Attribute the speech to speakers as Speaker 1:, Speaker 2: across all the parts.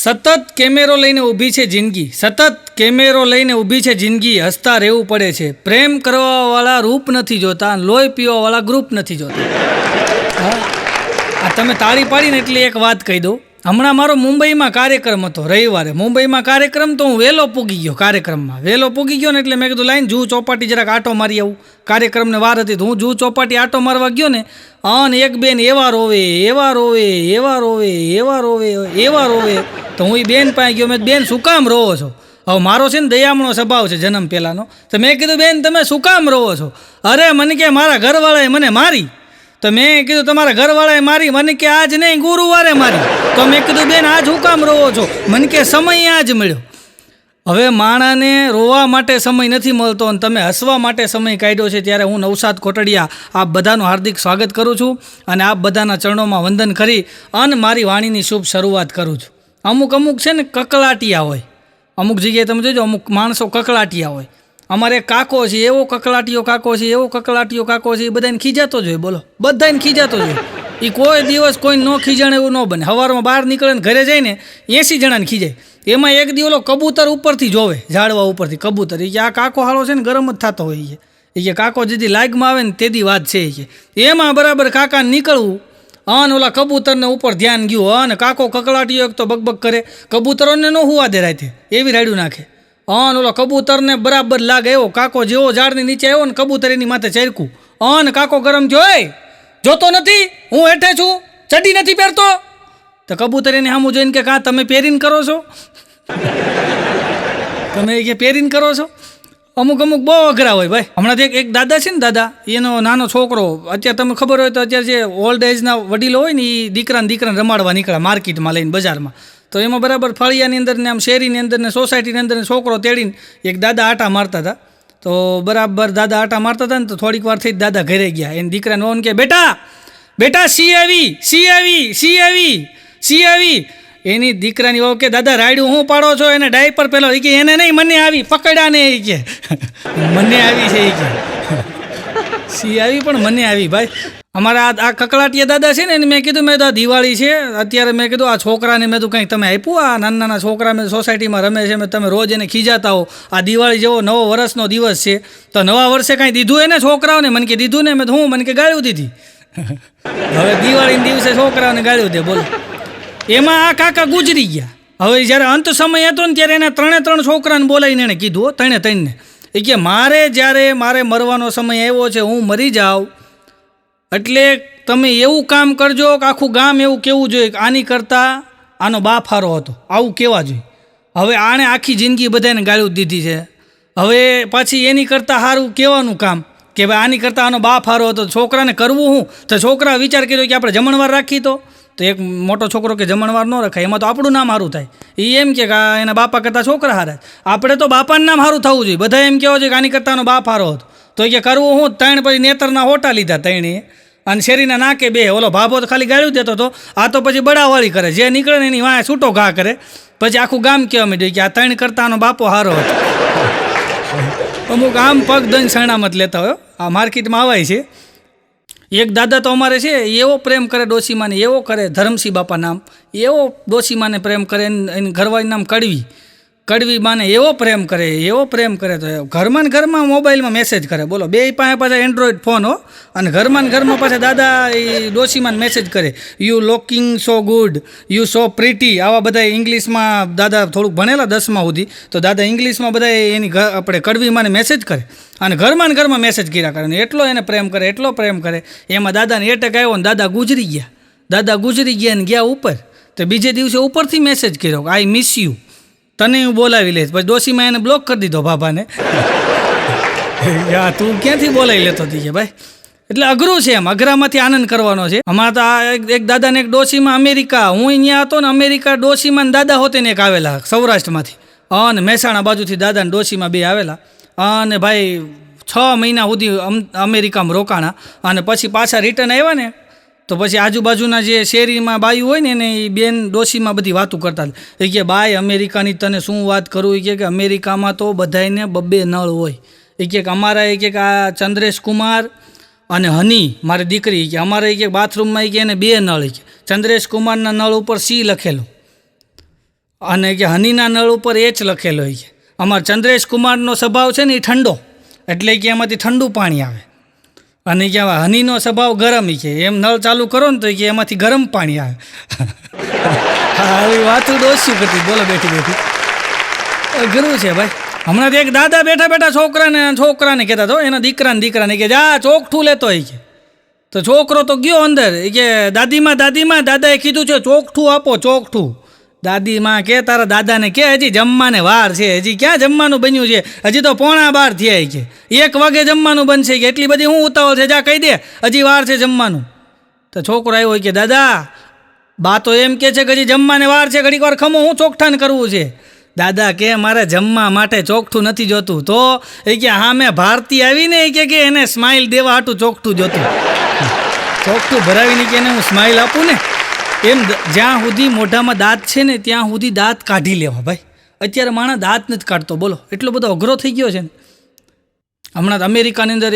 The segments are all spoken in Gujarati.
Speaker 1: સતત કેમેરો લઈને ઊભી છે જિંદગી, સતત કેમેરો લઈને ઊભી છે જિંદગી. હસતા રહેવું પડે છે. પ્રેમ કરવાવાળા રૂપ નથી જોતા, લોહી પીવાવાળા ગ્રુપ નથી જોતા. હા, આ તમે તાળી પાડીને એટલે એક વાત કહી દઉં. હમણાં મારો મુંબઈમાં કાર્યક્રમ હતો, રવિવારે મુંબઈમાં કાર્યક્રમ. તો હું વહેલો પૂગી ગયો કાર્યક્રમમાં. વહેલો પૂગી ગયો ને એટલે મેં કીધું લાઈને જૂ ચોપાટી જરાક આટો મારી આવું. કાર્યક્રમને વાર હતી તો હું જૂ ચોપાટી આટો મારવા ગયો ને, અને એક બેન એવા રોવે એવા રોવે એવા રોવે એવા રોવે એવા રોવે. તો હું એ બેન પાસે ગયો. મેં બેન શું કામ રોવો છો? હવે મારો છે ને દયામણો સ્વભાવ છે જન્મ પહેલાંનો. તો મેં કીધું બેન તમે શું કામ રોવો છો? અરે મને કે મારા ઘરવાળાએ મને મારી. તો મેં કીધું તમારા ઘરવાળાએ મારી? મને કે આજ નહીં ગુરુવારે મારી. તો મેં કીધું બેન આજ હું કામ રોવો છો? મને કે સમય આજ મળ્યો. હવે માણાને રોવા માટે સમય નથી મળતો અને તમે હસવા માટે સમય કાઢ્યો છે. ત્યારે હું નવસાદ કોટડિયા આપ બધાનું હાર્દિક સ્વાગત કરું છું અને આપ બધાના ચરણોમાં વંદન કરી અને મારી વાણીની શુભ શરૂઆત કરું છું. અમુક છે ને કકલાટિયા હોય. અમુક જગ્યાએ તમે જોજો અમુક માણસો કકલાટિયા હોય. અમારે એક કાકો છે, એવો કકલાટીયો કાકો છે, એવો કકલાટીયો કાકો છે. એ બધાને ખીજાતો જોઈએ. બોલો, બધાને ખીજાતો જોઈએ. એ કોઈ દિવસ કોઈ ન ખીજાણે એવું ન બને. સવારમાં બહાર નીકળે ને ઘરે જઈને 80 જણાને ખીજાય. એમાં એક દી ઓલો કબૂતર ઉપરથી જોવે, ઝાડવા ઉપરથી કબૂતર. એ કે આ કાકો હાલો છે ને ગરમ જ થતો હોય. એ કે કાકો જેથી લાગમાં આવે ને તેદી વાત છે. એ કે એમાં બરાબર કાકાને નીકળવું અને ઓલા કબૂતરને ઉપર ધ્યાન ગયું. અને કાકો કકલાટીયો એક તો બકબક કરે, કબૂતરોને ન હુવા દે રાતે, એવી રાડ્યું નાખે. અને ઓલો કબૂતરને બરાબર લાગે એવો કાકો જેવો ઝાડની નીચે આવ્યો ને કબૂતર એની માથે ચરકું. અને કાકો ગરમ થયો, જોતો નથી હું હેઠે છું, ચડી નથી પહેરતો? તો કબૂતર એને સામું જોઈને કે કાં તમે પહેરીને કરો છો? તમે કે પહેરીને કરો છો? અમુક બહુ અઘરા હોય ભાઈ. હમણાં એક દાદા છે ને, દાદા એનો નાનો છોકરો, અત્યારે તમે ખબર હોય તો અત્યારે જે ઓલ્ડ એજના વડીલો હોય ને એ દીકરાને રમાડવા નીકળ્યા માર્કેટમાં લઈને, બજારમાં. તો એમાં બરાબર ફળિયાની અંદર ને આમ શેરીની અંદર ને સોસાયટીની અંદર છોકરો તેડીને એક દાદા આટા મારતા હતા. તો બરાબર દાદા આટા મારતા હતા ને તો થોડીક વાર થઈ દાદા ઘરે ગયા. એને દીકરાને ઓન કે બેટા સી આવી. એની દીકરાની વહુ કે દાદા રાયડું હું પાડો છો? એને ડાયપર પેલો. એ કે એને નહીં, મને આવી પકડ્યા ને. એ કે મને આવી છે. એ કે સી આવી પણ મને આવી ભાઈ. અમારા આ કકલાટીયા દાદા છે ને એને મેં કીધું, મેં તો દિવાળી છે અત્યારે, મેં કીધું આ છોકરાને મેં તો કંઈક તમે આપ્યું? આ નાના છોકરા મેં સોસાયટીમાં રમે છે, મેં તમે રોજ એને ખીજાતા હો. આ દિવાળી જેવો નવો વર્ષનો દિવસ છે તો નવા વર્ષે કાંઈ દીધું એને છોકરાઓને? મને કે દીધું ને. મેં તો હું મને કે ગાળ્યું દીધી. હવે દિવાળીના દિવસે છોકરાઓને ગાળ્યું દે, બોલો. એમાં આ કાકા ગુજરી ગયા. હવે જ્યારે અંત સમય હતો ને ત્યારે એના 3 છોકરાને બોલાવીને એણે કીધું, 3 એ કે મારે મરવાનો સમય આવ્યો છે, હું મરી જાઉં એટલે તમે એવું કામ કરજો કે આખું ગામ એવું કહેવું જોઈએ કે આની કરતાં આનો બાપ હારો હતો, આવું કહેવા જોઈએ. હવે આણે આખી જિંદગી બધાને ગાળ્યું દીધી છે. હવે પાછી એની કરતાં સારું કહેવાનું કામ કે ભાઈ આની કરતાં આનો બાપ હારો હતો. છોકરાને કરવું હું? તો છોકરા વિચાર કર્યો કે આપણે જમણવાર રાખી. તો એક મોટો છોકરો કે જમણવાર ન રખાય, એમાં તો આપણું નામ સારું થાય. એ એમ કે એના બાપા કરતાં છોકરા હારા. આપણે તો બાપાનું નામ સારું થવું જોઈએ. બધા એમ કહેવો જોઈએ કે આની કરતાં આનો બાપ હારો હતો. તો એ કે કરવું હું? 3 પછી નેતરના હોટા લીધા 3 અને શેરીના નાકે 2. ઓલો ભાભો તો ખાલી ગાળ્યું દેતો હતો, આ તો પછી બડાવાળી કરે. જે નીકળે ને એની વાંહે છૂટો ઘા કરે. પછી આખું ગામ કહેવા માંડ્યું કે આ 3 કરતાં આનો બાપો હારો હતો. અમુક આમ પગ દઈને શરણામત લેતા હોય. આ માર્કેટમાં આવાય છે. એક દાદા તો અમારે છે, એવો પ્રેમ કરે ડોશીમાને, એવો કરે, ધરમસિંહ બાપા નામ, એવો ડોશીમાને પ્રેમ કરે. એની ઘરવાળી નામ કડવી માને એવો પ્રેમ કરે. તો ઘરમાં મોબાઈલમાં મેસેજ કરે. બોલો, બે પાસે પાછા એન્ડ્રોઈડ ફોન હો. અને ઘરમાં પાછા દાદા એ ડોશીમાને મેસેજ કરે, you looking so good, you so pretty. આવા બધા ઇંગ્લિશમાં દાદા થોડુંક ભણેલા 10મા સુધી, તો દાદા ઇંગ્લિશમાં બધા એની આપણે કડવીમાને મેસેજ કરે. અને ઘરમાં મેસેજ કર્યા કરે. ને એટલો એને પ્રેમ કરે. એમાં દાદાને એટેક આવ્યો ને દાદા ગુજરી ગયા ને ગયા ઉપર. તો બીજે દિવસે ઉપરથી મેસેજ કર્યો, આઈ મિસ યુ, તને હું બોલાવી લઈશ. પછી ડોશીમાં એને બ્લોક કરી દીધો ભાભાને. યા તું ક્યાંથી બોલાવી લેતો હતી ભાઈ. એટલે અઘરું છે. એમ અઘરામાંથી આનંદ કરવાનો છે. અમારા તો આ એક દાદાને એક ડોશીમાં અમેરિકા, હું અહીંયા હતો ને અમેરિકા, ડોશીમાં દાદા હોતે ને એક આવેલા સૌરાષ્ટ્રમાંથી. અને મહેસાણા બાજુથી દાદાને ડોશીમાં 2 આવેલા. અને ભાઈ 6 મહિના સુધી અમેરિકામાં રોકાણા. અને પછી પાછા રિટર્ન આવ્યા ને તો પછી આજુબાજુના જે શેરીમાં બાયું હોય ને એને એ બેન ડોશીમાં બધી વાતો કરતા. એ કે બાય અમેરિકાની તને શું વાત કરું? એ કે અમેરિકામાં તો બધાને 2 નળ હોય. એ કે અમારા એ કે આ ચંદ્રેશ કુમાર અને હની મારી દીકરી કે અમારે કે બાથરૂમમાં કે એને 2 નળ. કે ચંદ્રેશ કુમારના નળ ઉપર સી લખેલું અને કે હનીના નળ ઉપર એ જ લખેલો હોય છે. અમારા ચંદ્રેશ કુમારનો સ્વભાવ છે ને એ ઠંડો, એટલે કે એમાંથી ઠંડુ પાણી આવે. અને કે હનીનો સ્વભાવ ગરમ છે, એમ નળ ચાલુ કરો ને તો કે એમાંથી ગરમ પાણી આવે. હા, આવી વાતું ડોસ્યું કરતી, બોલો બેઠી બેઠી. અઘરું છે ભાઈ. હમણાં એક દાદા બેઠા બેઠા છોકરાને કહેતા હતો, એના દીકરાને કે જા ચોકઠું લેતો હોય છે. તો છોકરો તો ગયો અંદર, કે દાદીમાં દાદાએ કીધું છે ચોકઠું આપો, ચોકઠું. દાદીમાં કે તારા દાદાને કે હજી જમવાને વાર છે, હજી ક્યાં જમવાનું બન્યું છે, હજી તો 11:15 થયા છે, 1 વાગે જમવાનું બનશે, કે એટલી બધી હું ઉતાવળ છે, જા કહી દે હજી વાર છે જમવાનું. તો છોકરો આવ્યો કે દાદા, બા તો એમ કે છે કે હજી જમવાને વાર છે, ઘડીક વાર ખમો, હું ચોકઠાને કરવું છે. દાદા કે મારે જમવા માટે ચોકઠું નથી જોતું. તો એ કે હા, મેં ભારતી આવીને કે એને સ્માઇલ દેવા હાટું ચોકઠું જોતું. ચોકઠું ભરાવીને કે એને હું સ્માઇલ આપું ને, એમ જ્યાં સુધી મોઢામાં દાંત છે ને ત્યાં સુધી દાંત કાઢી લેવા ભાઈ. અત્યારે માણસ દાંત નથી કાઢતો, બોલો એટલો બધો અઘરો થઈ ગયો છે ને. હમણાં અમેરિકાની અંદર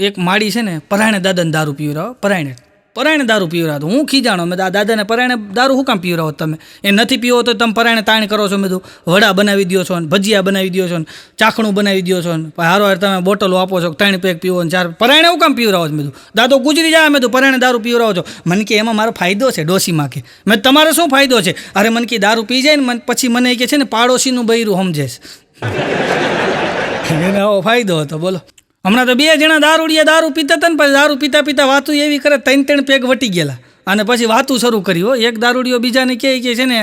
Speaker 1: એક માળી છે ને, પરાયણે દાદાને દારૂ પીવરાવો, પરાયણે દારૂ પીવરાવો. હું ખીજાણો, મેં દાદાને પરાયણે દારૂ શું કામ પીવરાવો તમે? એ નથી પીવો તો તમે પરાયણે તાણ કરો છો. મેં વડા બનાવી દો છો ને, ભજીયા બનાવી દો છો ને, ચાખણું બનાવી દો છો ને, હારો તમે બોટલો આપો છો, 3 પેક પીવો ને 4. પરાયણે શું કામ પીવરાવો છો? મેં દાદો ગુજરી જાય, મેં પરાયણે દારૂ પીવરાવો છો. મને કે એમાં મારો ફાયદો છે ડોસીમાં. કે મેં તમારો શું ફાયદો છે? અરે મને કે દારૂ પી જાય ને પછી મને કે છે ને પાડોશીનું બૈરું સમજે છે. એનો ફાયદો હતો, બોલો. હમણાં તો 2 જણા દારૂ પીતા હતા ને, પછી દારૂ પીતા વાતું એવી કરે, 3 પેગ વટી ગયેલા, અને પછી વાતું શરૂ કરી. એક દારૂડિયો બીજાને કહે કે છે ને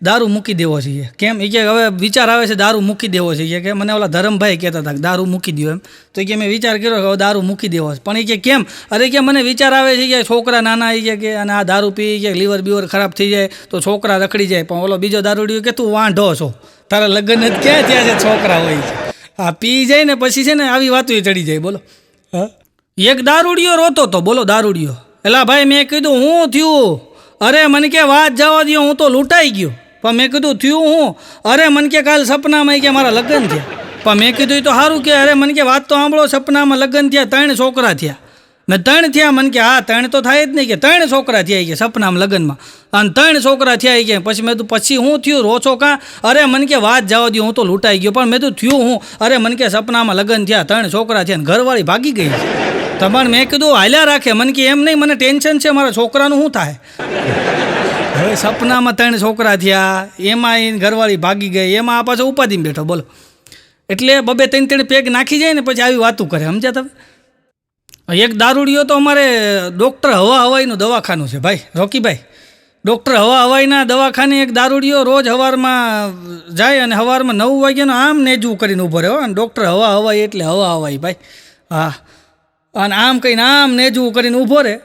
Speaker 1: દારૂ મૂકી દેવો છે. કેમ? એ કે હવે વિચાર આવે છે દારૂ મૂકી દેવો છે. કે મને ઓલા ધરમભાઈ કહેતા હતા કે દારૂ મૂકી દો એમ. તો કે મેં વિચાર કર્યો કે હવે દારૂ મૂકી દેવો છે. પણ એ કે કેમ? અરે કે મને વિચાર આવે છે કે છોકરા નાના એ કે અને આ દારૂ પી કે લીવર બીવર ખરાબ થઈ જાય તો છોકરા રખડી જાય. પણ ઓલો બીજો દારૂડિયો કે તું વાંઢો છો, તારા લગ્ન જ ક્યાં થયા છે, છોકરા હોય છે. આ પી જાય ને પછી છે ને આવી વાતો ચડી જાય, બોલો. એક દારૂડિયો રોતો તો, બોલો દારૂડિયો. એલા ભાઈ, મેં કીધું હું થયું? અરે મને કે વાત જવા દો, હું તો લૂંટાઈ ગયો. પણ મેં કીધું થયું હું? અરે મને કે કાલ સપનામાં કે મારા લગ્ન થયા. પણ મેં કીધું એ તો સારું કે. અરે મને કે વાત તો સાંભળો, સપનામાં લગ્ન થયા, 3 છોકરા થયા. મેં 3 થયા? મને કે હા 3 તો થાય જ નહીં, કે 3 છોકરા થયા કે સપનામાં લગ્નમાં, અને 3 છોકરા થયા કે. પછી મેં પછી હું થયું? રોછો કાં? અરે મને કે વાત જવા દો, હું તો લૂંટાઈ ગયો. પણ મેં તો થયું હું? અરે મને કે સપનામાં લગ્ન થયા, 3 છોકરા થયા, ઘરવાળી ભાગી ગઈ. તમારે મેં કીધું હાલ્યા રાખે. મને કે એમ નહીં, મને ટેન્શન છે મારા છોકરાનું શું થાય. હવે સપનામાં 3 છોકરા થયા, એમાં ઘરવાળી ભાગી ગઈ, એમાં આ પાછો ઉપાધિમાં બેઠો, બોલો. એટલે 2-3 પેગ નાખી જાય ને પછી આવી વાતું કરે, સમજ્યા તમે? એક દારૂડિયો તો અમારે ડૉક્ટર હવાઈનું દવાખાનું છે ભાઈ, રોકીભાઈ. ડૉક્ટર હવાઈના દવાખાને એક દારૂડિયો રોજ સવારમાં જાય અને સવારમાં 9 વાગ્યાનો આમ નેજવું કરીને ઊભો રહ્યો. અને ડૉક્ટર હવાઈ એટલે હવાઈ ભાઈ. હા, અને આમ કહીને આમ નેજવું કરીને ઊભો રહે.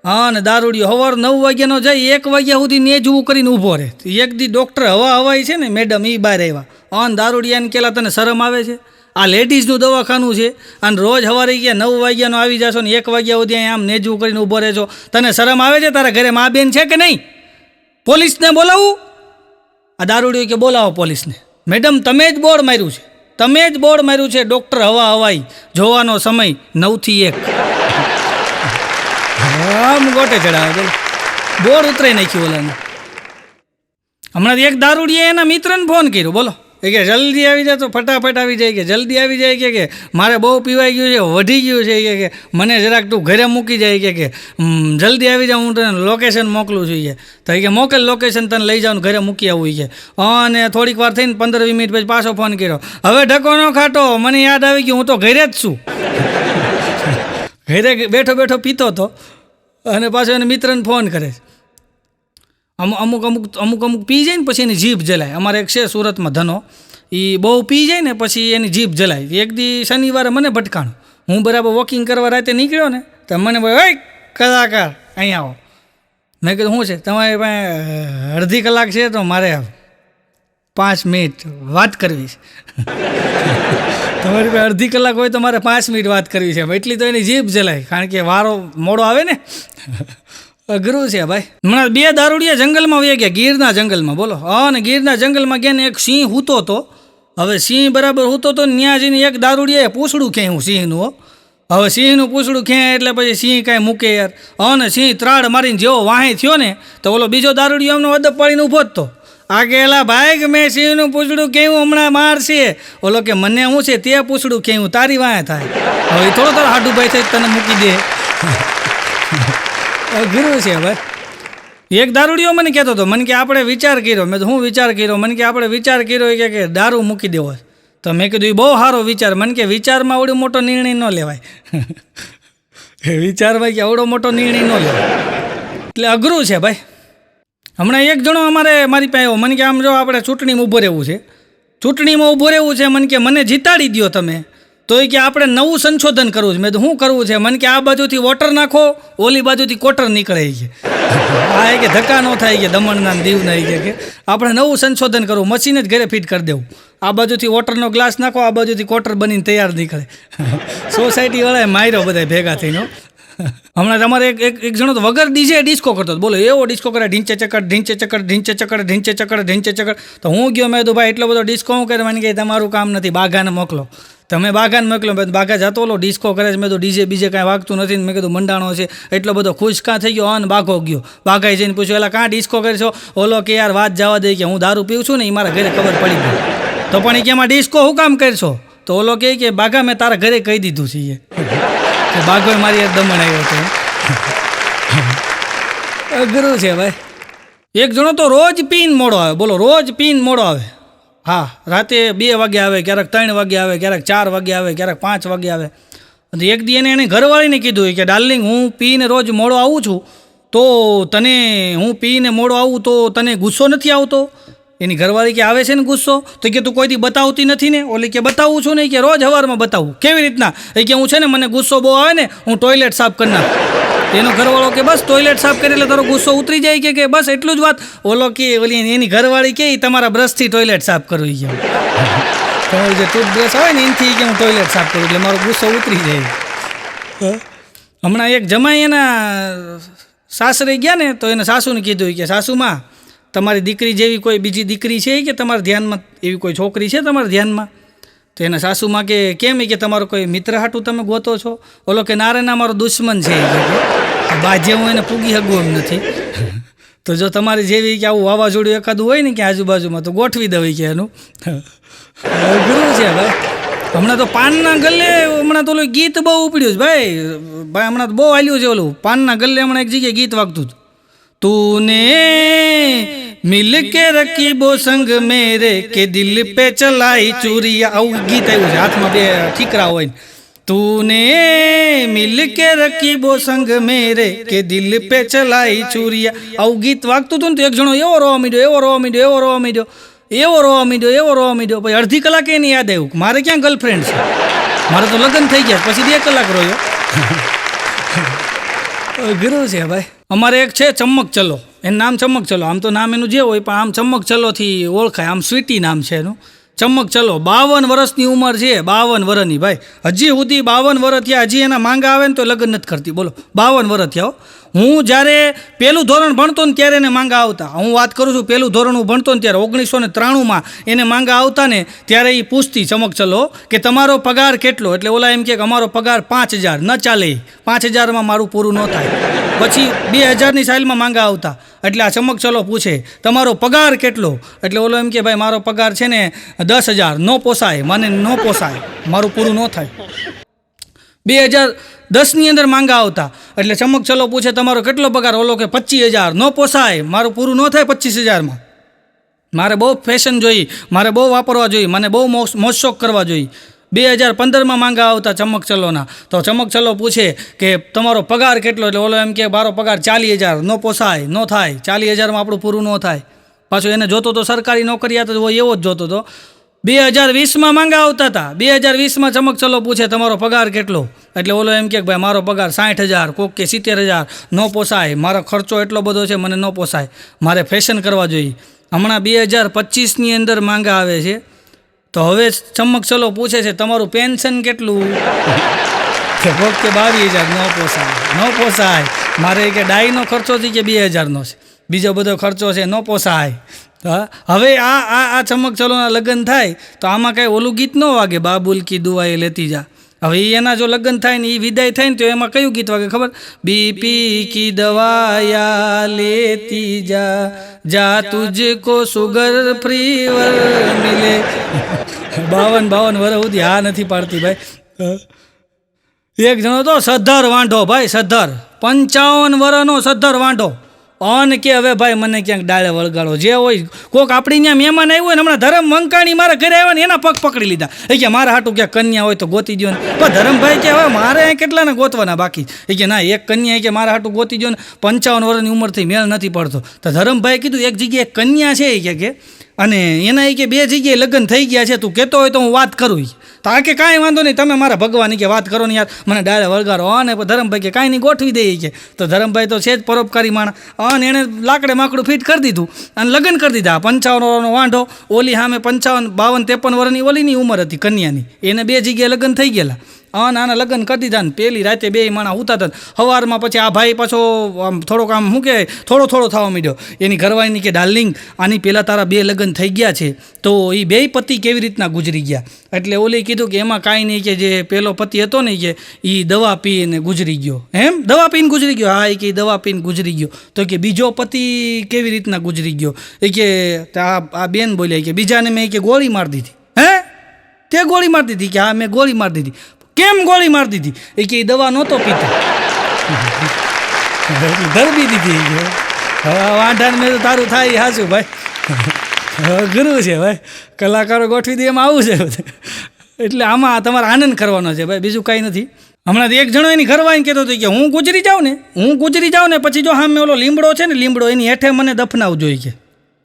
Speaker 1: હા, અને દારૂડિયો સવાર 9 વાગ્યાનો જાય, 1 વાગ્યા સુધી નેજવું કરીને ઊભો રહે. એક દી ડૉક્ટર હવાઈ છે ને મેડમ, એ બહાર આવ્યા. અને દારૂડિયાને કહેલા તને શરમ આવે છે? આ લેડીઝનું દવાખાનું છે, અને રોજ સવારે ગયા 9 વાગ્યાનો આવી જશો ને 1 વાગ્યા સુધી આમ નેજવું કરીને ઊભો રહેજો. તને શરમ આવે છે? તારા ઘરે મા બેન છે કે નહીં? પોલીસને બોલાવું? આ દારૂડિયો કે બોલાવો પોલીસને. મેડમ તમે જ બોર્ડ માર્યું છે, તમે જ બોર્ડ માર્યું છે, ડૉક્ટર હવાઈ જોવાનો સમય 9 થી 1. આમ ગોટે ચડાવે, બોર્ડ ઉતરાઈ નાખ્યું ઓલાને. હમણાં એક દારૂડિયે એના મિત્રને ફોન કર્યો, બોલો. એ કે જલ્દી આવી જાય તો ફટાફટ આવી જાય, કે જલ્દી આવી જાય, કે મારે બહુ પીવાઈ ગયું છે, વધી ગયું છે, કે મને જરાક તું ઘરે મૂકી જાય, કે જલ્દી આવી જાઉં, હું તને લોકેશન મોકલું છું. તો કે મોકલ લોકેશન, તને લઈ જાઉં ઘરે મૂકી આવું. છે અને થોડીક વાર થઈને 15-20 મિનિટ પછી પાછો ફોન કર્યો. હવે ઢકો ન ખાટો, મને યાદ આવી ગયું, હું તો ઘરે જ છું. ઘરે બેઠો પીતો હતો અને પાછો એને મિત્રને ફોન કરે. અમુક પી જાય ને પછી એની જીભ જલાય. અમારે એક છે સુરતમાં ધનો, એ બહુ પી જાય ને પછી એની જીભ જલાય. એક દી શનિવારે મને ભટકાણું, હું બરાબર વોકિંગ કરવા રાતે નીકળ્યો ને, તો મને બોલે, ઓય કલાકાર અહીંયા આવો. મેં કીધું શું છે? તમારી પાસે અડધી કલાક છે? તો મારે 5 મિનિટ વાત કરવી છે. તમારી પાસે અડધી કલાક હોય તો મારે 5 મિનિટ વાત કરવી છે. એટલી તો એની જીભ જલાય, કારણ કે વારો મોડો આવે ને. અઘરું છે ભાઈ. હમણાં 2 દારૂડિયા જંગલમાં વહી ગયા, ગીરના જંગલમાં, બોલો. હા, ને ગીરના જંગલમાં ગયા ને એક સિંહ હૂતો હતો. હવે સિંહ બરાબર હૂતો હતો ને ત્યાં જઈને એક દારૂડિયાએ પૂંછડું ખેંચ્યું સિંહનું. હવે સિંહનું પૂંછડું ખેંચ એટલે પછી સિંહ કાંઈ મૂકે યાર. હા, ને સિંહ ત્રાડ મારીને જેવો વાહે થયો ને તો ઓલો બીજો દારૂડિયો એમનો અદબ પાડીને ઊભો જ હતો. આગેલા ભાઈ મેં સિંહનું પૂછડું કેવું હમણાં મારશે, ઓલો કે મને શું છે તે પૂછડું કેવું તારી વાંહે થાય. હવે થોડો તારો હાડુભાઈ થઈ તને મૂકી દે. અઘરું છે ભાઈ. એક દારૂડિયો મને કહેતો હતો, મને કે આપણે વિચાર કર્યો. મેં તો હું વિચાર કર્યો? મને કે આપણે વિચાર કર્યો કે દારૂ મૂકી દેવો. તો મેં કીધું એ બહુ સારો વિચાર. મને કે વિચારમાં આવડો મોટો નિર્ણય ન લેવાય. વિચારમાં કે આવડો મોટો નિર્ણય ન લેવાય, એટલે અઘરું છે ભાઈ. હમણાં એક જણો મારી પાસે આવ્યો. મને કે આમ જો આપણે ચૂંટણીમાં ઊભો રહેવું છે, ચૂંટણીમાં ઊભો રહેવું છે. મને કે મને જીતાડી દો તમે. તો એ કે આપણે નવું સંશોધન કરવું છે. મેં તો શું કરવું છે? મને કે આ બાજુથી વોટર નાખો, ઓલી બાજુથી કોટર નીકળે છે. આ કે ધક્કા ન થાય કે દમણના દીવના કે આપણે નવું સંશોધન કરવું, મશીન જ ઘરે ફિટ કરી દેવું. આ બાજુથી વોટરનો ગ્લાસ નાખો, આ બાજુથી કોટર બનીને તૈયાર નીકળે. સોસાયટીવાળાએ માર્યો બધા ભેગા થઈને. હમણાં તમારે એક જણો તો વગર ડીજે ડિસ્કો કરતો, બોલો એવો ડિસ્કો કરે, ઢીંચે ચકડ ઢીંચે ચકડ ઢીંચે ચકડ ઢીંચે ચકડ ઢીંચે ચકડ. તો હું ગયો, મેં તો ભાઈ એટલો બધો ડિસ્કો હું કરે? મને કે તમારું કામ નથી, બાઘાને મોકલો. તમે બાઘાને મોકલો. મેં બાઘા જાતો ઓલો ડિસ્કો કરે છે. મેં તો ડીજે બીજે કાંઈ વાગતું નથી. મેં કીધું મંડાણો છે. એટલો બધો ખુશ કાં થઈ ગયો? અન બાઘો ગયો. બાઘાએ જઈને પૂછ્યું એલા કાં ડિસ્કો કરે છો? ઓલો કે યાર વાત જવા દે કે હું દારૂ પીઉં છું ને, એ મારા ઘરે ખબર પડી ગઈ. તો પણ એ કે એમાં ડિસ્કો શું કામ કરશો? તો ઓલો કે બાઘા મેં તારા ઘરે કહી દીધું છે કે બાઘો મારી દમણ આવ્યો હતો. અઘરું છે ભાઈ. એક જણો તો રોજ પીન મોડો આવે, બોલો રોજ પીન મોડો આવે. હા, રાતે 2 વાગે આવે, ક્યારેક 3 વાગે આવે, ક્યારેક 4 વાગે આવે, ક્યારેક 5 વાગે આવે. અને એક દી એને ઘરવાળીને કીધું કે ડાર્લિંગ હું પીને રોજ મોડો આવું છું, તો હું પીને મોડો આવું તો તને ગુસ્સો નથી આવતો? એની ઘરવાળી કે આવે છે ને ગુસ્સો. તો કે તું કોઈ દી બતાવતી નથી ને? ઓલી કે બતાવું છું ને, કે રોજ સવારમાં બતાવું. કેવી રીતના? એ કે હું છે ને મને ગુસ્સો બહુ આવે ને હું ટોયલેટ સાફ કરી નાખું. એનો ઘરવાળો કે બસ ટોયલેટ સાફ કરી એટલે તારો ગુસ્સો ઉતરી જાય કે બસ એટલું જ વાત? ઓલો કે ઓલી એની ઘરવાળી કે તમારા બ્રશથી ટોયલેટ સાફ કરવું છે. તમારું જે ટૂથબ્રશ હોય ને એનાથી કે હું ટોયલેટ સાફ કરું એટલે મારો ગુસ્સો ઉતરી જાય. હમણાં એક જમાઈ એના સાસરે ગયા ને, તો એને સાસુને કીધું કે સાસુમાં તમારી દીકરી જેવી કોઈ બીજી દીકરી છે કે તમારા ધ્યાનમાં? એવી કોઈ છોકરી છે તમારા ધ્યાનમાં? તો એના સાસુમાં કે કેમ? કે તમારો કોઈ મિત્ર હાટું તમે ગોતો છો? ઓલો કે નારેના મારો દુશ્મન છે. બાજે હું એને પૂગી શકું એમ નથી. તો જો તમારી જેવી કે આવું વાવાઝોડું એકાદું હોય ને કે આજુબાજુમાં, તો ગોઠવી દઉં કે એનું. ગુરુ છે ભાઈ. હમણાં તો પાનના ગલ્લે હમણાં તો ઓલું ગીત બહુ ઉપડ્યું છે ભાઈ. હમણાં તો બહુ હાલ્યું છે ઓલું પાનના ગલ્લે. હમણાં એક જગ્યાએ ગીત વાગતું હતું. तूने मिल के रखी वो संग मेरे के दिल पे चलाई चूरिया. આવું ગીત આવ્યું છે, હાથમાં 2 ઠીકરા હોય. तूने मिल के रखी वो संग मेरे કે દિલ પે ચલાઈ ચૂરિયા. આવું ગીત વાગતું હતું ને, તો એક જણો એવો રોવા માંડ્યો, એવો રોવા માંડ્યો, એવો રોવા માંડ્યો, એવો રોવા માંડ્યો, એવો રોવા માંડ્યો. પછી અડધી કલાકે એની યાદ આવ્યું મારે ક્યાં ગર્લફ્રેન્ડ છે, મારે તો લગ્ન થઈ ગયા. પછી 2 કલાક રોયો. અઘરું છે ભાઈ. અમારે એક છે ચમક ચલો, એનું નામ ચમક ચલો. આમ તો નામ એનું જે હોય પણ આમ ચમક ચલોથી ઓળખાય. આમ સ્વીટી નામ છે એનું, ચમક ચલો. 52 વર્ષની ઉંમર છે, 52 વર્ષની ભાઈ. હજી સુધી 52 વર્ષ થયા, હજી એના માંગા આવે ને તો લગ્ન નથી કરતી. બોલો 52 વર્ષ થયા. હું જ્યારે 1લું ધોરણ ભણતો ને ત્યારે એને માંગા આવતા. હું વાત કરું છું 1લું ધોરણ હું ભણતો ને ત્યારે 1993માં એને માંગા આવતા ને ત્યારે એ પૂછતી ચમક ચલો કે તમારો પગાર કેટલો? એટલે ઓલા એમ કે અમારો પગાર 5000. ન ચાલે, 5000માં મારું પૂરું ન થાય. પછી 2000ની સાલમાં માંગા આવતા. એટલે આ ચમક ચલો પૂછે તમારો પગાર કેટલો? એટલે ઓલો એમ કે ભાઈ મારો પગાર છે ને 10000. ન પોસાય, મને ન પોસાય, મારું પૂરું ન થાય. 2010ની અંદર માંગા આવતા. એટલે ચમક ચલો પૂછે તમારો કેટલો પગાર? ઓલો કે 25000. ન પોસાય, મારું પૂરું ન થાય 25000માં. મારે બહુ ફેશન જોઈ, મારે બહુ વાપરવા જોઈએ, મને બહુ મોજશોખ કરવા જોઈએ. 2015માં માંગા આવતા ચમક ચલોના. તો ચમક ચલો પૂછે કે તમારો પગાર કેટલો? એટલે ઓલો એમ કે મારો પગાર 40000. ન પોસાય, ન થાય, 40000માં આપણું પૂરું ન થાય. પાછું એને જોતો તો સરકારી નોકરિયાત હોય એવો જ જોતો હતો. 2020માં માંગા આવતા હતા. 2020માં ચમક ચલો પૂછે તમારો પગાર કેટલો? એટલે ઓલો એમ કે ભાઈ મારો પગાર 60000, કોક કે 70000. ન પોસાય, મારો ખર્ચો એટલો બધો છે, મને ન પોસાય, મારે ફેશન કરવા જોઈએ. હમણાં 2025ની અંદર માંગા આવે છે. તો હવે ચમક ચલો પૂછે છે તમારું પેન્શન કેટલું? કોક કે 22000. ન પોસાય, ન પોસાય, મારે કે ડાઈનો ખર્ચો છે કે 2000નો છે, બીજો બધો ખર્ચો છે, ન પોસાય. હવે આ ચમક ચલોના લગ્ન થાય તો આમાં કાંઈ ઓલું ગીત ન વાગે બાબુલ કી દુઆએ લેતી જા. હવે એના જો લગ્ન થાય ને એ વિદાય થાય ને તો એમાં કયું ગીત વાગે ખબર? બીપી કી દવાયા લેતી જા જા તુજકો સુગર ફ્રી વર મિલે. 52 વર્ષ સુધી હા નથી પાડતી ભાઈ. એક જણો તો સદ્ધર વાંઢો ભાઈ, સદ્ધર 55 વર્ષનો સદ્ધર વાંઢો અન કે હવે ભાઈ મને ક્યાંક ડાળે વળગાડો. જે હોય કોક આપણી ત્યાં મહેમાન આવ્યું હોય ને, હમણાં ધરમ મંકાણી મારા ઘરે આવ્યા ને એના પગ પકડી લીધા. એ કે મારા હાટું ક્યાંક કન્યા હોય તો ગોતી દો ને. પણ ધરમભાઈ કે હવે મારે કેટલાને ગોતવાના બાકી? એ કે ના, એક કન્યા કે મારા હાટું ગોતી દો ને, 55 વર્ષની ઉંમરથી મેળ નથી પડતો. તો ધરમભાઈ કીધું એક જગ્યાએ કન્યા છે એ કે અને એના એ કે 2 જગ્યાએ લગ્ન થઈ ગયા છે, તું કહેતો હોય તો હું વાત કરું. તો આ કે કાંઈ વાંધો નહીં, તમે મારા ભગવાન કે વાત કરો ને યાર, મને ડાળે વળગારો. અને ધરમભાઈ કે કાંઈ નહીં, ગોઠવી દઈએ કે. તો ધરમભાઈ તો છે જ પરોપકારી માણસ, અને એણે લાકડે માકડું ફિટ કરી દીધું અને લગ્ન કરી દીધા. 55 વર્ષનો વાંઢો, ઓલી સામે 55, 52, 53 વર્ષની ઓલીની ઉંમર હતી કન્યાની, એને 2 જગ્યાએ લગ્ન થઈ ગયેલા. આના લગ્ન કરી દીધા ને પેલી રાતે 2 માણા ઉતાતા. સવારમાં પછી આ ભાઈ પાછો આમ થોડોક આમ શું કે થોડો થવા માંડ્યો. એની ઘરવાળીની કે ડાર્લિંગ, આની પહેલાં તારા 2 લગ્ન થઈ ગયા છે, તો એ 2 પતિ કેવી રીતના ગુજરી ગયા? એટલે ઓલી કીધું કે એમાં કાંઈ નહીં, કે જે પેલો પતિ હતો ને કે એ દવા પીને ગુજરી ગયો. એમ દવા પીને ગુજરી ગયો? હા, એ કે દવા પીને ગુજરી ગયો. તો કે બીજો પતિ કેવી રીતના ગુજરી ગયો? એ કે આ બેન બોલ્યા કે બીજાને મેં કે ગોળી મારી દીધી. હે, તે ગોળી મારી દીધી? કે હા, મેં ગોળી મારી દીધી. કેમ ગોળી મારી દીધી? એ કે દવા નહોતો પીતો, ધરબી દીધી. વાંઢાને મેં તો તારું થાય હાચું ભાઈ, ગુરુ છે ભાઈ, કલાકારો ગોઠવી દે એમાં આવું છે. એટલે આમાં તમારે આનંદ કરવાનો છે ભાઈ, બીજું કાંઈ નથી. હમણાં એક જણો એની ઘરવાળીને કહેતો હતો કે હું ગુજરી જાઉં ને પછી જો સામે ઓલો લીમડો છે ને, લીમડો એની હેઠે મને દફનાવજો. કે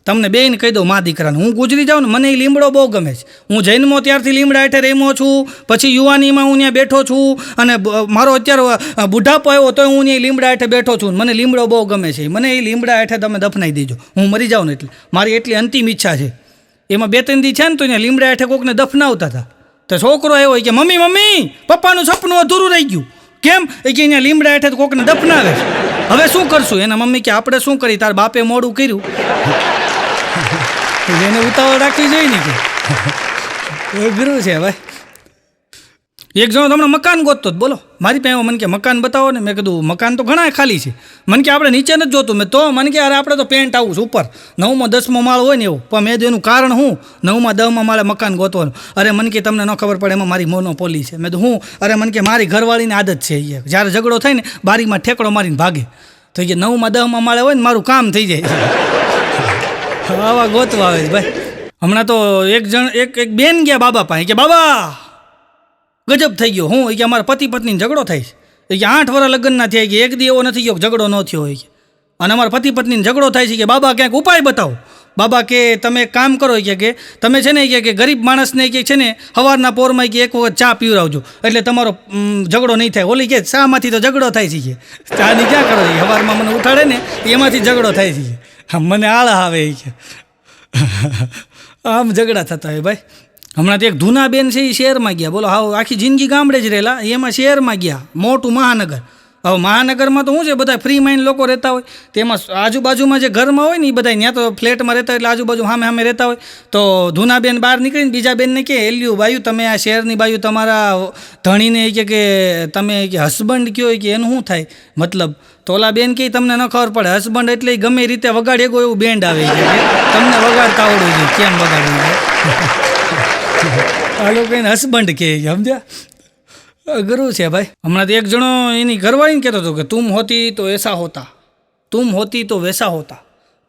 Speaker 1: તમને બેન કહી દઉં મા દીકરાને, હું ગુજરી જાઉં ને મને એ લીમડો બહુ ગમે છે. હું જન્મો ત્યારથી લીમડા હેઠે રેમો છું, પછી યુવાનીમાં હું ત્યાં બેઠો છું, અને મારો અત્યારે બુઢાપો આવ્યો તો હું ત્યાં લીમડા હેઠે બેઠો છું. મને લીમડો બહુ ગમે છે, મને એ લીમડા હેઠે તમે દફનાઈ દેજો, હું મરી જાઉં ને એટલે મારી એટલી અંતિમ ઈચ્છા છે. એમાં 2-3 દી છે ને તો ત્યાં લીમડા હેઠે કોકને દફનાવતા હતા. તો છોકરો આવ્યો કે મમ્મી પપ્પાનું સપનું અધૂરું રહી ગયું. કેમ? એ કે અહીંયા લીમડા હેઠે કોકને દફનાવે છે, હવે શું કરશું? એના મમ્મી કે આપણે શું કરી, તાર બાપે મોડું કર્યું, એને ઉતાવળ રાખવી જોઈએ ને. કે ગુરુ છે ભાઈ. એક જણો તમને મકાન ગોતતો બોલો મારી પાસે, મને કે મકાન બતાવો ને. મેં કીધું મકાન તો ઘણા ખાલી છે. મને કે આપણે નીચે નથી જોતું. મેં તો મને કે અરે આપણે તો પેન્ટ આવું છે ઉપર 9મો 10મો માળ હોય ને એવું. પણ મેં એનું કારણ હું 9મા 10મા માળે મકાન ગોતવાનું? અરે મને કે તમને ન ખબર પડે, એમાં મારી મોનોપોલી છે. મેં તો હું અરે મને કે મારી ઘરવાળીની આદત છે, જ્યારે ઝઘડો થાય ને બારીમાં ઠેકડો મારીને ભાગે. તો કે 9મા 10મા માળે હોય ને મારું કામ થઈ જાય. આવા ગોતવા આવે ભાઈ. હમણાં તો એક બેન ગયા બાબા પાસે, કે બાબા ગજબ થઈ ગયો. હું કે અમારા પતિ પત્નીને ઝઘડો થાય છે. એ કે 8 વર્ષ લગ્નના થયા, કે એક દી એવો નથી ગયો ઝઘડો ન થયો હોય. અને અમારા પતિ પત્નીને ઝઘડો થાય છે, કે બાબા ક્યાંક ઉપાય બતાવો. બાબા કે તમે એક કામ કરો, કે તમે છે ને કે ગરીબ માણસને કે છે ને સવારના પોરમાં કે એક વખત ચા પીવડાવજો, એટલે તમારો ઝઘડો નહીં થાય. ઓલી કે ચામાંથી તો ઝઘડો થાય છે, કે ચાની ક્યાં કરો? સવારમાં મને ઉઠાડે ને એમાંથી ઝઘડો થાય છે. મને આળા આવે કે આમ ઝઘડા થતા હોય ભાઈ. હમણાં તો એક ધૂના બેન છે, એ શહેરમાં ગયા. બોલો હાવ આખી જિંદગી ગામડે જ રહેલા, એમાં શહેરમાં ગયા, મોટું મહાનગર. હવે મહાનગરમાં તો શું છે, બધા ફ્રી માઇન્ડ લોકો રહેતા હોય. તેમાં આજુબાજુમાં જે ઘરમાં હોય ને એ બધા ત્યાં તો ફ્લેટમાં રહેતા હોય, એટલે આજુબાજુ સામે રહેતા હોય. તો ધૂનાબેન બહાર નીકળીને બીજા બેનને કે એલ્યું બાયું, તમે આ શહેરની બાયું તમારા ધણીને કે તમે કે હસબન્ડ કયો, કે એનું શું થાય મતલબ? તો ઓલા બેન કે તમને ન ખબર પડે, હસબન્ડ એટલે ગમે રીતે વગાડે ગો એવું બેન્ડ આવે છે, તમને વગાડતા આવડવું જોઈએ, કેમ વગાડવું છે. આ લોકો એને હસબન્ડ કહે, સમજ્યા? ગુરુ છે ભાઈ. હમણાં તો એક જણો એની ઘરવાળીને કહેતો હતો કે તુમ હોતી તો એસા હોતા, તુમ હોતી તો વૈસા હોતા,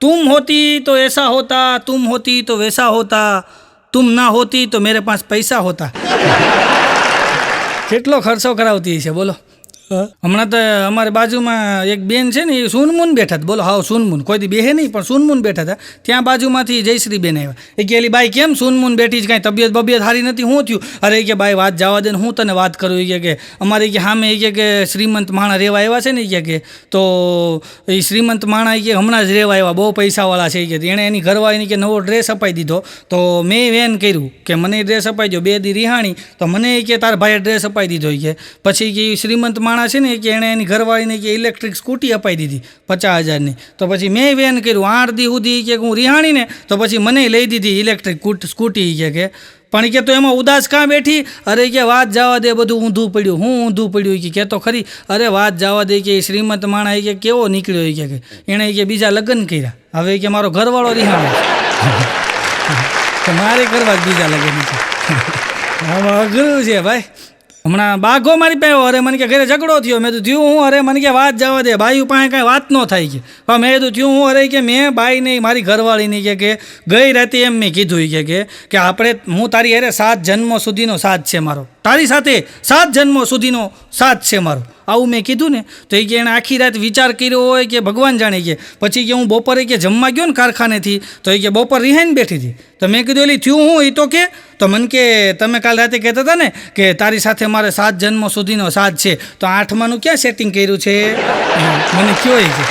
Speaker 1: તુમ હોતી તો એસા હોતા, તુમ હોતી તો વૈસા હોતા, તુમ ના હોતી તો મેરે પાસ પૈસા હોતા. કેટલો ખર્ચો કરાવતી છે બોલો. હમણાં તો અમારી બાજુમાં એક બેન છે ને, એ સુનમુન બેઠા હતા. બોલો હાવ સુનમુન, કોઈ દી બેહે નહીં પણ સુનમુન બેઠા હતા. ત્યાં બાજુમાંથી જયશ્રી બેન આવ્યા. એ કે એલી બાઈ કેમ સુનમુન બેઠી છે, કાંઈ તબિયત બબિયત સારી નથી, શું થયું? અરે કે બાઈ વાત જવા દે ને, હું તને વાત કરું. એ કે અમારે કે સામે કે શ્રીમંત માણા રહેવા આવ્યા છે ને, કે તો એ શ્રીમંત માણા કે હમણાં જ રહેવા આવ્યા, બહુ પૈસાવાળા છે. કે એણે એની ઘરવાળીને કે નવો ડ્રેસ અપાઈ દીધો. તો મેં વેન કર્યું કે મને ડ્રેસ અપાઈ દો. 2 દી રિહાણી તો મને કે તારા ભાઈએ ડ્રેસ અપાઈ દીધો. કે પછી કે શ્રીમંત માણા માણસ છે ને કે એણે એની ઘરવાળીને કે ઇલેક્ટ્રિક સ્કૂટી અપાઈ દીધી 50,000ની. તો પછી મેં વેન કર્યું 8 દી સુધી કે હું રિહાણી ને તો પછી મને લઈ દીધી ઇલેક્ટ્રિક સ્કૂટી કે પણ કે તો એમાં ઉદાસ કાં બેઠી? અરે કે વાત જવા દે, બધું ઊંધું પડ્યું. હું ઊંધું પડ્યું કે તો ખરી? અરે વાત જવા દે કે શ્રીમંત માણા કે કેવો નીકળ્યો કે એણે કે બીજા લગ્ન કર્યા. હવે કે મારો ઘરવાળો રિહાણો તો મારે કરવા જ બીજા લગ્ન છે. અઘરું છે ભાઈ. હમણાં બાઘો મારી પાસે અરે મને કે ઘરે ઝઘડો થયો. મેં તો થયું હું? અરે મને કે વાત જવા દે, બાઈ પાસે કાંઈ વાત ન થાય કે. પણ મેં તો થયું હું? અરે કે મેં બાઈ નહીં મારી ઘરવાળીની કે ગઈ રાતે એમ મેં કીધું કે આપણે હું તારી અરે 7 જન્મો સુધીનો સાથ છે મારો, તારી સાથે 7 જન્મો સુધીનો સાથ છે મારો, આવું મેં કીધું ને. તો એ કે એણે આખી રાત વિચાર કર્યો હોય કે ભગવાન જાણે કે પછી કે હું બપોરે કે જમવા ગયો ને કારખાનેથી તો એ કે બપોર રિહાઈને બેઠી હતી. તો મેં કીધું એલી થયું હું? એ તો કે તો મને કે તમે કાલ રાતે કહેતા હતા ને કે તારી સાથે મારે 7 જન્મો સુધીનો સાથ છે, તો 8માનું ક્યાં સેટિંગ કર્યું છે? મને કયો છે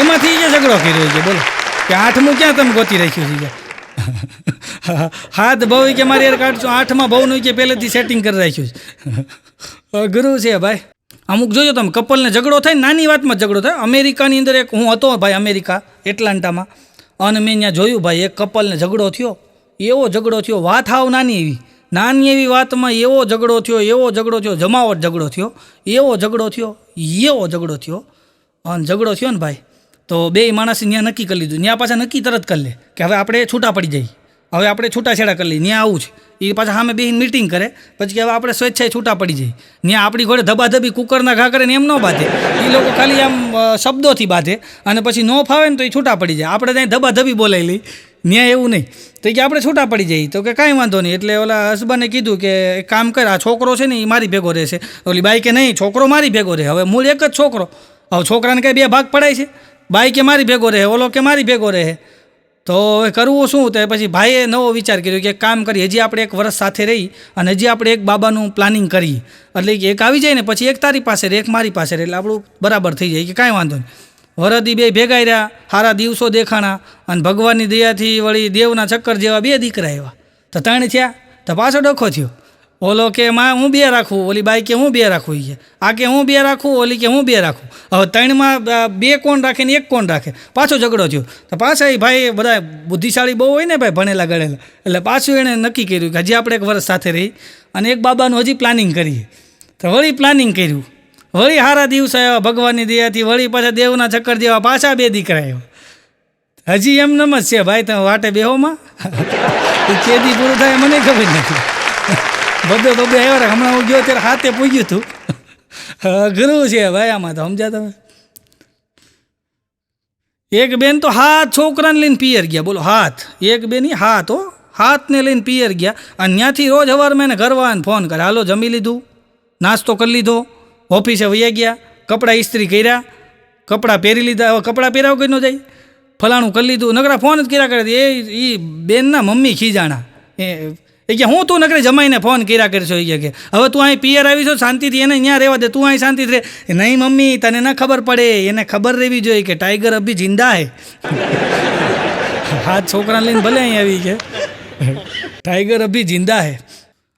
Speaker 1: એમાંથી જે ઝઘડો કર્યો છે બોલો કે 8મું ક્યાં તમે ગોતી રાખ્યું છે? હાથ બહુ કે મારી યાર કાઢશો 8મા બહુનું કે પહેલેથી સેટિંગ કરી રાખ્યું છે. અઘરું છે ભાઈ. અમુક જોજો તમે કપલને ઝઘડો થાય ને નાની વાતમાં ઝઘડો થાય. અમેરિકાની અંદર એક હું હતો ભાઈ, અમેરિકા એટલાન્ટામાં, અને મેં ત્યાં જોયું ભાઈ એક કપલને ઝઘડો થયો, એવો ઝઘડો થયો, વાત હાવ નાની એવી વાતમાં એવો ઝઘડો થયો, જમાવટ ઝઘડો થયો, એવો ઝઘડો થયો. અને ઝઘડો થયો ને ભાઈ તો બે માણસે ત્યાં નક્કી કરી લીધું, ત્યાં પાછા નક્કી તરત કરી લે કે હવે આપણે છૂટા પડી જઈએ, હવે આપણે છૂટાછેડા કરી લઈએ. ત્યાં આવું છે એ પાછા સામે બેસીને મીટિંગ કરે પછી કે હવે આપણે સ્વેચ્છાએ છૂટા પડી જઈએ. ત્યાં આપણી ઘોડે ધબાધબી કુકરના ઘા કરે ને એમ ન બાંધે, એ લોકો ખાલી આમ શબ્દોથી બાંધે અને પછી ન ફાવે ને તો એ છૂટા પડી જાય. આપણે ત્યાં ધબાધબી બોલાવી લઈ, ત્યાં એવું નહીં. તો કે આપણે છૂટા પડી જઈએ. તો કે કાંઈ વાંધો નહીં. એટલે ઓલા હસબન્ડે કીધું કે એક કામ કર, આ છોકરો છે ને એ મારી ભેગો રહેશે. ઓલી બાઈ કે નહીં, છોકરો મારી ભેગો રહે. હવે મૂળ એક જ છોકરો, હવે છોકરાને કંઈ 2 ભાગ પડાય છે? બાઈ કે મારી ભેગો રહે, ઓલો કે મારી ભેગો રહે. તો હવે કરવું શું? તો પછી ભાઈએ નવો વિચાર કર્યો કે એક કામ કરીએ, હજી આપણે 1 વર્ષ સાથે રહી અને હજી આપણે એક બાબાનું પ્લાનિંગ કરીએ. એટલે કે એક આવી જાય ને પછી એક તારી પાસે રહે, એક મારી પાસે રહે, એટલે આપણું બરાબર થઈ જાય. કે કાંઈ વાંધો નહીં. વરદી 2 ભેગા રહ્યા, સારા દિવસો દેખાણા અને ભગવાનની દયાથી વળી દેવના ચક્કર જેવા 2 દીકરા આવ્યા. તો 3 થયા. તો પાછો ડખો થયો. ઓલો કે માં હું 2 રાખું, ઓલી બાઈ કે હું 2 રાખું, એ આ કે હું 2 રાખું, ઓલી કે હું 2 રાખું. હવે 3માં 2 કોણ રાખે ને 1 કોણ રાખે? પાછો ઝઘડો થયો. તો પાછા એ ભાઈ બધા બુદ્ધિશાળી બહુ હોય ને ભાઈ, ભણેલા ગણેલા, એટલે પાછું એણે નક્કી કર્યું કે હજી આપણે 1 વર્ષ સાથે રહી અને એક બાબાનું હજી પ્લાનિંગ કરીએ. તો વળી પ્લાનિંગ કર્યું, વળી સારા દિવસ આવ્યા ભગવાનની દયાથી, વળી પાછા દેવના ચક્કર જેવા પાછા 2 દીકરા આવ્યા. હજી એમ નમ જ છે ભાઈ, તમે વાટે બેહોમાં કેદી પૂરું થાય મને ખબર નથી. બબે આવ્યા, હમણાં હું ગયો ત્યારે હાથે પૂગ્યું હતું. અઘરું છે ભાઈ આમાં તો, સમજ્યા તમે? એક બેન તો હાથ છોકરાને લઈને પિયર ગયા, બોલો હાથ, એક બેન હાથને લઈને પિયર ગયા અને ત્યાંથી રોજ સવારમાં એને ઘરવાળાને ફોન કરે, હાલો જમી લીધું, નાસ્તો કરી લીધો, ઓફિસે વયા ગયા, કપડાં ઇસ્ત્રી કર્યા, કપડાં પહેરી લીધા, હવે કપડાં પહેરાવ કરી ન જાય, ફલાણું કરી લીધું, નકરા ફોન જ કર્યા કરે. એ બેનના મમ્મી ખીજાણા એ કે હું તું નકરે જમાઈને ફોન કર્યા કરશો? એ કે હવે તું અહીં પિયર આવી છો શાંતિથી, એને ત્યાં રહેવા દે, તું અહીં શાંતિથી રહે. નહીં મમ્મી, તને ન ખબર પડે, એને ખબર રહેવી જોઈએ કે ટાઈગર અભી જિંદા હે. હાથ છોકરાને લઈને ભલે અહીં આવી કે ટાઈગર અભી જિંદા હે.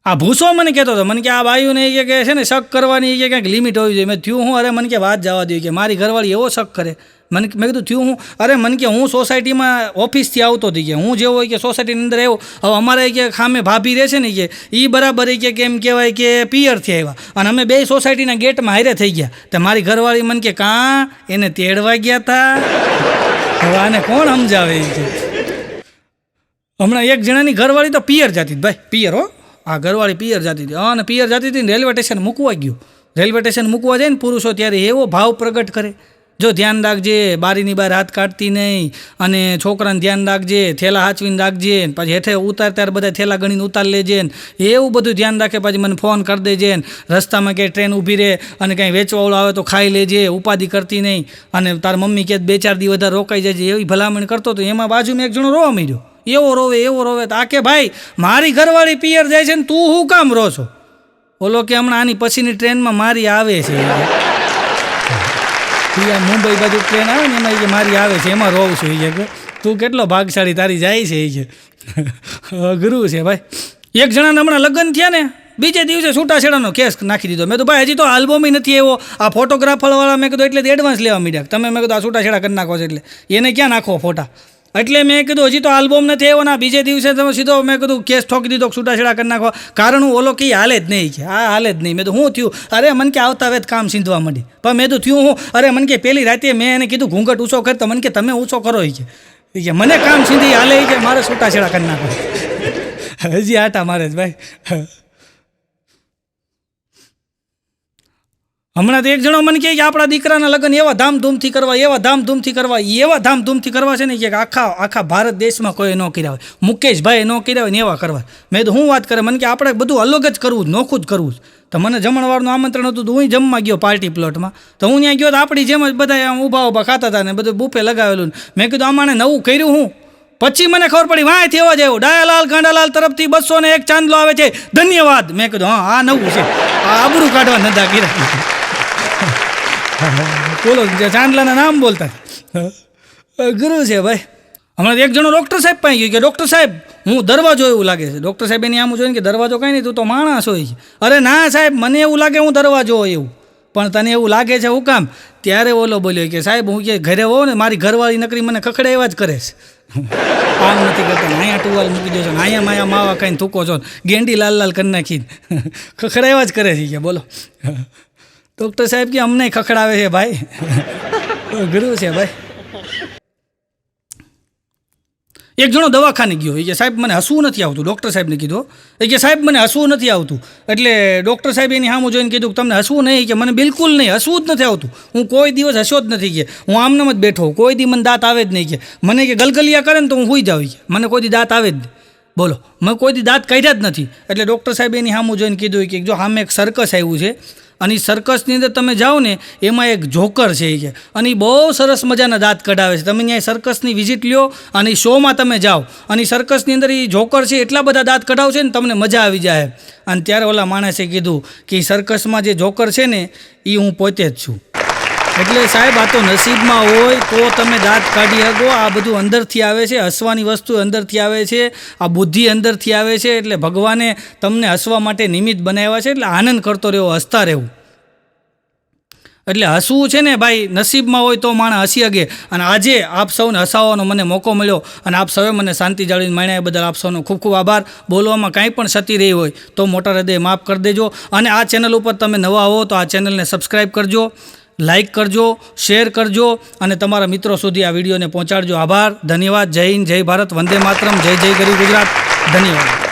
Speaker 1: આ ભૂસો મને કહેતો હતો, મને કે આ બાયુને એ કે છે ને શક કરવાની કે કંઈક લિમિટ હોવી જોઈએ. મેં થયું હું? અરે મને કે વાત જવા દે કે મારી ઘરવાળી એવો શક કરે. મેં કીધું થયું હું? અરે મને કે હું સોસાયટીમાં ઓફિસથી આવતો હતી કે હું જેવો હોય કે સોસાયટીની અંદર આવ્યો, હવે અમારે કે ખામે ભાભી રહે છે ને કે એ બરાબર કે કેમ કહેવાય કે પિયરથી આવ્યા અને અમે 2 સોસાયટીના ગેટમાં હારે થઈ ગયા. તો મારી ઘરવાળી મને કે કાં એને તેડવા ગયા હતા? હવે આને કોણ સમજાવે? છે હમણાં એક જણાની ઘરવાળી તો પિયર જતી હતી ભાઈ, પિયર હો, આ ઘરવાળી પિયર જતી હતી અને પિયર જતી હતી ને રેલવે સ્ટેશન મૂકવા ગયો. રેલવે સ્ટેશન મૂકવા જાય ને પુરુષો ત્યારે એવો ભાવ પ્રગટ કરે, જો ધ્યાન રાખજે, બારીની બહાર હાથ કાઢતી નહીં, અને છોકરાને ધ્યાન રાખજે, થેલા હાચવીને રાખજે, પછી હેઠે ઉતાર ત્યારે બધા થેલા ગણીને ઉતાર લેજે ને એવું બધું ધ્યાન રાખે. પછી મને ફોન કરી દેજે ને રસ્તામાં ક્યાંય ટ્રેન ઊભી રહે અને કાંઈ વેચવાવાળો આવે તો ખાઈ લેજે, ઉપાધિ કરતી નહીં, અને તાર મમ્મી કે 2-4 દી વધારે રોકાઈ જાય એવી ભલામણ કરતો હતો. એમાં બાજુમાં એક જણો રોવા માંડ્યો, એવો રોવે. તો આ કે ભાઈ મારી ઘરવાળી પિયર જાય છે ને તું શું કામ રો છો? ઓલો કે હમણાં આની પછીની ટ્રેનમાં મારી આવે છે, મુંબઈ બાજુ ટ્રેન આવે ને એમાં મારી આવે છે, એમાં રોવ છું. એ કે તું કેટલો ભાગશાળી, તારી જાય છે. એ કે અઘરું છે ભાઈ. એક જણાને હમણાં લગ્ન થયા ને બીજે દિવસે છૂટાછેડાનો કેસ નાખી દીધો. મેં તો ભાઈ હજી તો આલ્બમ નથી આવ્યો, આ ફોટોગ્રાફરવાળા મેં કીધું એટલે એડવાન્સ લેવા માંડ્યા. તમે મેં કીધું આ છૂટાછેડા કરી નાખો છો એટલે એને ક્યાં નાખો ફોટા. એટલે મેં કીધું હજી તો આલ્બમ નથી આવ્યો ને બીજે દિવસે તમે સીધો મેં કીધું કેસ ઠોકી દીધો, છૂટાછેડા કરી નાખો. કારણ હું ઓલો કે હાલે જ નહીં, કે આ હાલે જ નહીં. મેં તો શું થયું? અરે મને કે આવતા વેત કામ સીંધવા માંડી. પણ મેં તો થયું હું, અરે મને કે પહેલી રાતે મેં એને કીધું ઘૂંઘટ ઊંચો કર, તો મને કે તમે ઊંચો કરો કે મને કામ સીંધી હાલે કે મારે છૂટાછેડા કરી નાખો. હજી આટા મારે જ ભાઈ. હમણાં તો એક જણો મને કહે કે આપણા દીકરાના લગ્ન એવા ધામધૂમથી કરવા, એવા ધામધૂમથી કરવા છે ને કે આખા ભારત દેશમાં કોઈ ન કર્યા હોય, મુકેશભાઈ ન કર્યા હોય ને એવા કરવા. મેં તો હું વાત કરે, મને કે આપણે બધું અલગ જ કરવું, નોખું જ કરવું. તો મને જમણવારનું આમંત્રણ હતું તો હું જમવા ગયો પાર્ટી પ્લોટમાં. તો હું ત્યાં ગયો તો આપણી જેમ જ બધા આમ ઊભા ખાતા હતા ને બધું બુફે લગાવેલું. મેં કીધું આમાંને નવું કર્યું હું. પછી મને ખબર પડી વાંયથી એવા જ આવ્યું, ડાયાલાલ ગાંડાલાલ તરફથી 201 ચાંદલો આવે છે, ધન્યવાદ. મેં કીધું હા આ નવું છે, આ આબરૂ કાઢવા નતા કર્યા. બોલો ચાંદલાના નામ બોલતા ગુરુ છે ભાઈ. હમણાં એક જણો ડૉક્ટર સાહેબ પાસે ગયો કે ડૉક્ટર સાહેબ હું દરવાજો એવું લાગે છે. ડૉક્ટર સાહેબ એની આમ જોઈને કે દરવાજો કાંઈ નહીં, તું તો માણસ હોય છે. અરે ના સાહેબ મને એવું લાગે હું દરવાજો હોય એવું. પણ તને એવું લાગે છે હું કામ? ત્યારે ઓલો બોલ્યો કે સાહેબ હું કે ઘરે હોઉં ને મારી ઘરવાળી નકરી મને ખખડાવ્યા જ કરે છે. આમ નથી કરતા, અહીંયા ટુવાલ મૂકી દો છો, અહીંયા માયા માવા ખાઈને થૂકો છો, ગેંડી લાલ કરી નાખીને ખખડાવ્યા જ કરે છે કે બોલો. ડૉક્ટર સાહેબ કે અમને ખખડાવે છે ભાઈ. ગુરુ છે ભાઈ. એક જણો દવાખાને ગયો, એ કે સાહેબ મને હસવું નથી આવતું. ડૉક્ટર સાહેબને કીધું, એ કે સાહેબ મને હસવું નથી આવતું. એટલે ડૉક્ટર સાહેબ એની સામું જોઈને કીધું કે તમને હસવું નહીં? કે મને બિલકુલ નહીં, હસવું જ નથી આવતું. હું કોઈ દિવસ હસ્યો જ નથી કે હું આમનામ જ બેઠો, કોઈ દી મને દાંત આવે જ નહીં. કે મને કે ગલગલિયા કરે ને તો હું સૂઈ જાઉં, કે મને કોઈ દી દાંત આવે જ નહીં. બોલો મેં કોઈ દી દાંત કાઢ્યા જ નથી. એટલે ડૉક્ટર સાહેબ એની સામું જોઈને કીધું કે જો સામે એક સર્કસ આવ્યું છે અને સર્કસની અંદર તમે જાઓ ને એમાં એક જોકર છે કે અને બહુ સરસ મજાના દાંત કઢાવે છે. તમે ત્યાં સર્કસની વિઝિટ લ્યો અને શોમાં તમે જાઓ અને સર્કસની અંદર એ જોકર છે એટલા બધા દાંત કઢાવશે ને તમને મજા આવી જાય. અને ત્યારે ઓલા માણસે કીધું કે સર્કસમાં જે જોકર છે ને એ હું પોતે જ છું. એટલે સાહેબ આ તો નસીબમાં હોય તો તમે દાંત કાઢી શકો. આ બધું અંદરથી આવે છે, હસવાની વસ્તુ અંદરથી આવે છે, આ બુદ્ધિ અંદરથી આવે છે. એટલે ભગવાને તમને હસવા માટે નિમિત્ત બનાવ્યા છે. એટલે આનંદ કરતો રહેવો, હસતા રહેવું. એટલે હસવું છે ને ભાઈ નસીબમાં હોય તો માણસ હસી શકે. અને આજે આપ સૌને હસાવવાનો મને મોકો મળ્યો અને આપ સૌએ મને શાંતિ જાળવીને માણ્યા એ બદલ આપ સૌનો ખૂબ ખૂબ આભાર. બોલવામાં કાંઈ પણ ક્ષતિ રહી હોય તો મોટા હૃદય માફ કરી દેજો. અને આ ચેનલ ઉપર તમે નવા હો તો આ ચેનલને સબસ્ક્રાઈબ કરજો, લાઇક કરજો, શેર કરજો અને તમારા મિત્રો સુધી આ વિડીયોને પહોંચાડજો. આભાર, ધન્યવાદ. જય હિન્દ, જય ભારત, વંદે માતરમ, જય જય ગરીબ ગુજરાત. ધન્યવાદ.